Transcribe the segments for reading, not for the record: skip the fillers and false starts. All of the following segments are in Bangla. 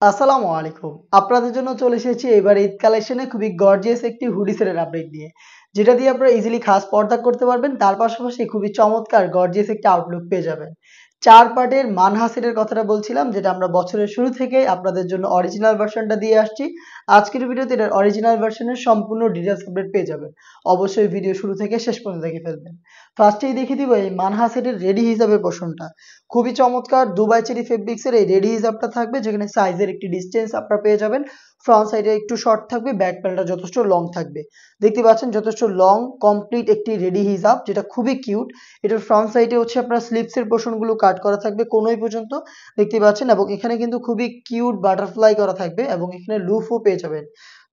আসসালামু আলাইকুম। আপনাদের জন্য চলে এসেছি এবার ঈদ কালেকশনে খুবই গর্জিয়াস একটি হুডি সেটের আপডেট নিয়ে। যেটা দিয়ে আপনারা ইজিলি খাস পর্দা করতে পারবেন। তার পাশাপাশি খুবই চমৎকার গর্জিয়াস একটি আউটলুক পেয়ে যাবেন। ৪ পার্টের মানহা সেটের কথাটা বলছিলাম, যেটা আমরা বছরের শুরু থেকেই আপনাদের জন্য অরিজিনাল ভার্সনটা দিয়ে আসছি। আজকের ভিডিওতে এটার অরিজিনাল ভার্সনের সম্পূর্ণ ডিটেইলস আপডেট পেয়ে যাবেন। অবশ্যই ভিডিও শুরু থেকে শেষ পর্যন্ত দেখে ফেলবেন। ফার্স্টেই দেখিয়ে দিব এই মানহা সেটের রেডি হিসাবের পোরশনটা। খুবই চমৎকার দুবাই চেরি ফেব্রিক্সের এই রেডি হিজাবটা থাকবে, যেখানে সাইজের একটি ডিসটেন্স আপনারা পেয়ে যাবেন। ফ্রন্ট সাইডে একটু শর্ট থাকবে, ব্যাক প্যানেলটা যথেষ্ট লং থাকবে। দেখতে পাচ্ছেন যথেষ্ট লং কমপ্লিট একটি রেডি হিজাব, যেটা খুবই কিউট। এটার ফ্রন্ট সাইডে হচ্ছে আপনার স্লিপসের পোর্শনগুলো কাট করা থাকবে কোনোই পর্যন্ত, দেখতে পাচ্ছেন। এবং এখানে কিন্তু খুবই কিউট বাটারফ্লাই করা থাকবে এবং এখানে লুফও পেয়ে যাবেন।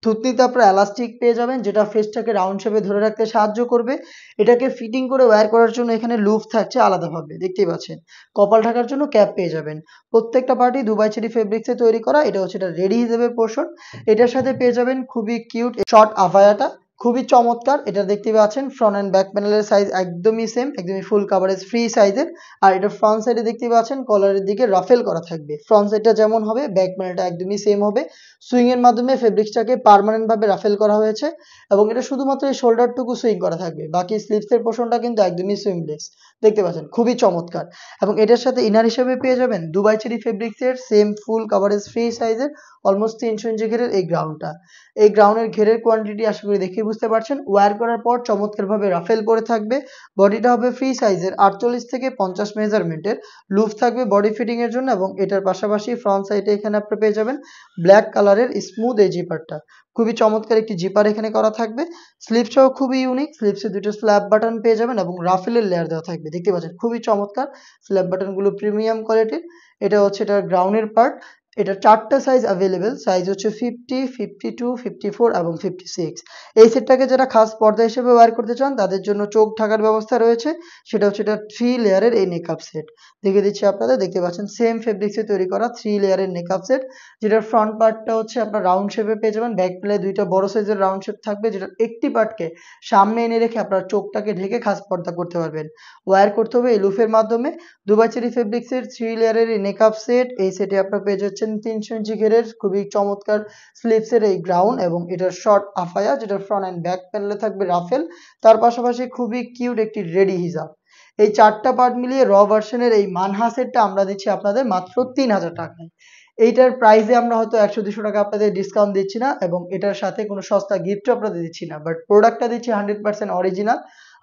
থুতনিতে আপনারা এলাস্টিক পেয়ে যাবেন, যেটা ফেসটাকে রাউন্ড শেপে ধরে রাখতে সাহায্য করবে। এটাকে ফিটিং করে ওয়্যার করার জন্য এখানে লুফ থাকছে আলাদাভাবে, দেখতেই পাচ্ছেন। কপাল ঢাকার জন্য ক্যাপ পেয়ে যাবেন। প্রত্যেকটা পার্টি দুবাই চেরি ফেব্রিক্সে তৈরি করা। এটা হচ্ছে এটা রেডি হিসেবে পোর্শন। এটার সাথে পেয়ে যাবেন খুবই কিউট শর্ট আফায়াটা, খুবই চমৎকার। এটা দেখতে পাচ্ছেন ফ্রন্ট এন্ড ব্যাক প্যানেলের সাইজ একদমই সেম, একদমই ফুল কাভারেজ ফ্রি সাইজের। আর এটা ফ্রন্ট সাইডে দেখতে পাচ্ছেন কলারের দিকে রাফেল করা থাকবে। ফ্রন্ট সাইডটা যেমন হবে ব্যাক প্যানেলটা একদমই সেম হবে। সুইং এর মাধ্যমে ফেব্রিক্সটাকে পার্মানেন্ট ভাবে রাফেল করা হয়েছে এবং এটা শুধুমাত্র এই শোল্ডারটুকু সুইং করা থাকবে, বাকি স্লিভসের পোর্শনটা কিন্তু একদমই সুইংলেস, দেখতে পাচ্ছেন খুবই চমৎকার। এবং এটার সাথে ইনার হিসেবে পেয়ে যাবেন দুবাই চেরি ফেব্রিক্সের সেম ফুল কাভারেজ ফ্রি সাইজের অলমোস্ট 300 ইঞ্চি ঘেরের এই গ্রাউন্ডটা। এই গ্রাউন্ডের ঘেরের কোয়ান্টিটি আশা করি দেখে বুঝতে পারছেন। ওয়্যার করার পর চমৎকারভাবে রাফেল করে থাকবে। বডিটা হবে ফ্রি সাইজের 48 থেকে 50 মেজারমেন্টের। লুফ থাকবে বডি ফিটিং এর জন্য এবং এটার পাশাপাশি ফ্রন্ট সাইডে এখানে আপনি পেয়ে যাবেন ব্ল্যাক কালারের স্মুথ এই জিপারটা। খুবই চমৎকার একটি জিপার এখানে করা থাকবে। স্লিপসটাও খুবই ইউনিক। স্লিপসে দুটো স্ল্যাব বাটন পেয়ে যাবেন এবং রাফেলের লেয়ার দেওয়া থাকবে, দেখতে পাচ্ছেন খুবই চমৎকার। স্ল্যাব বাটনগুলো প্রিমিয়াম কোয়ালিটির। এটা হচ্ছে এটার গ্রাউন্ডের পার্ট। এটা 4টা সাইজ অ্যাভেলেবেল। সাইজ হচ্ছে 50, 52, 54 এবং 56। এই সেটটাকে যারা খাস পর্দা হিসেবে ওয়্যার করতে চান তাদের জন্য চোখ ঢাকার ব্যবস্থা রয়েছে। সেটা হচ্ছে এটা 3 লেয়ারের এই নেকআপ সেট। দেখিয়ে দিচ্ছি আপনাদের, দেখতে পাচ্ছেন সেম ফেব্রিক্সে তৈরি করা 3 লেয়ারের নেকআপ সেট, যেটার ফ্রন্ট পার্টটা হচ্ছে আপনার রাউন্ড শেপে পেয়ে যাবেন। ব্যাক প্যানেলে দুইটা বড় সাইজের রাউন্ড শেপ থাকবে, যেটার একটি পার্টকে সামনে এনে রেখে আপনার চোখটাকে ঢেকে খাস পর্দা করতে পারবেন। ওয়্যার করতে হবে এই লুফের মাধ্যমে। দুবাই চেরি ফেব্রিক্সের 3 লেয়ারের এই নেকআপ সেট। এই সেটে আপনারা পেয়ে যাচ্ছেন 300 ইঞ্চি ঘেরের খুবই চমৎকার স্লিপসের এই গ্রাউন্ড এবং এটার শর্ট আফায়া, যেটার ফ্রন্ট এন্ড ব্যাক প্যানেলে থাকবে রাফেল। তার পাশাপাশি খুবই কিউট একটি রেডি হিজাব। এই 4টা পার্ট মিলিয়ে র ভার্সনের এই মানহা সেটটা আমরা দিচ্ছি আপনাদের মাত্র 3000 টাকায়। এইটার প্রাইসে আমরা হয়তো 100-200 টাকা আপনাদের ডিসকাউন্ট দিচ্ছি না এবং এটার সাথে কোনো সস্তা গিফটও আপনাদের দিচ্ছি না। বাট প্রোডাক্টটা দিচ্ছি 100% অরিজিনাল।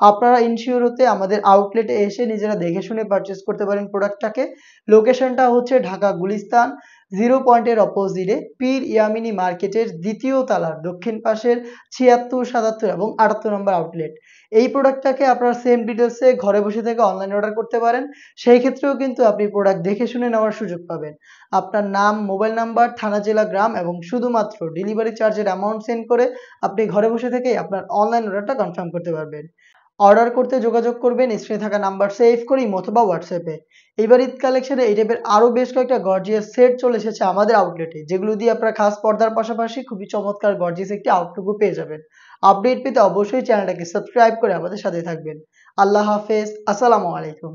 আপনারা ইনশিওর হতে আমাদের আউটলেটে এসে নিজেরা দেখে শুনে পারচেজ করতে পারেন প্রোডাক্টটাকে। লোকেশনটা হচ্ছে ঢাকা গুলিস্তান 0 পয়েন্টের অপোজিটে পীর ইয়ামিনী মার্কেটের 2য় তলার দক্ষিণ পাশের 76, 77 এবং 78 নম্বর আউটলেট। এই প্রোডাক্টটাকে আপনারা সেম ডিটেইলসে ঘরে বসে থেকে অনলাইন অর্ডার করতে পারেন। সেই ক্ষেত্রেও কিন্তু আপনি প্রোডাক্ট দেখে শুনে নেওয়ার সুযোগ পাবেন। আপনার নাম, মোবাইল নাম্বার, থানা, জেলা, গ্রাম এবং শুধুমাত্র ডেলিভারি চার্জের অ্যামাউন্ট সেন্ড করে আপনি ঘরে বসে থেকেই আপনার অনলাইন অর্ডারটা কনফার্ম করতে পারবেন। অর্ডার করতে যোগাযোগ করবেন স্ক্রিনে থাকা নাম্বার সেভ করে ইমো অথবা হোয়াটসঅ্যাপে। এইবার ঈদ কালেকশনে এই টাইপের আরো বেশ কয়েকটা গর্জিয়াস সেট চলে এসেছে আমাদের আউটলেটে, যেগুলো দিয়ে আপনারা খাস পর্দার পাশাপাশি খুবই চমৎকার গর্জিয়াস একটি আউটলুকও পেয়ে যাবেন। আপডেট পেতে অবশ্যই চ্যানেলটাকে সাবস্ক্রাইব করে আমাদের সাথে থাকবেন। আল্লাহ হাফেজ, আসসালামু আলাইকুম।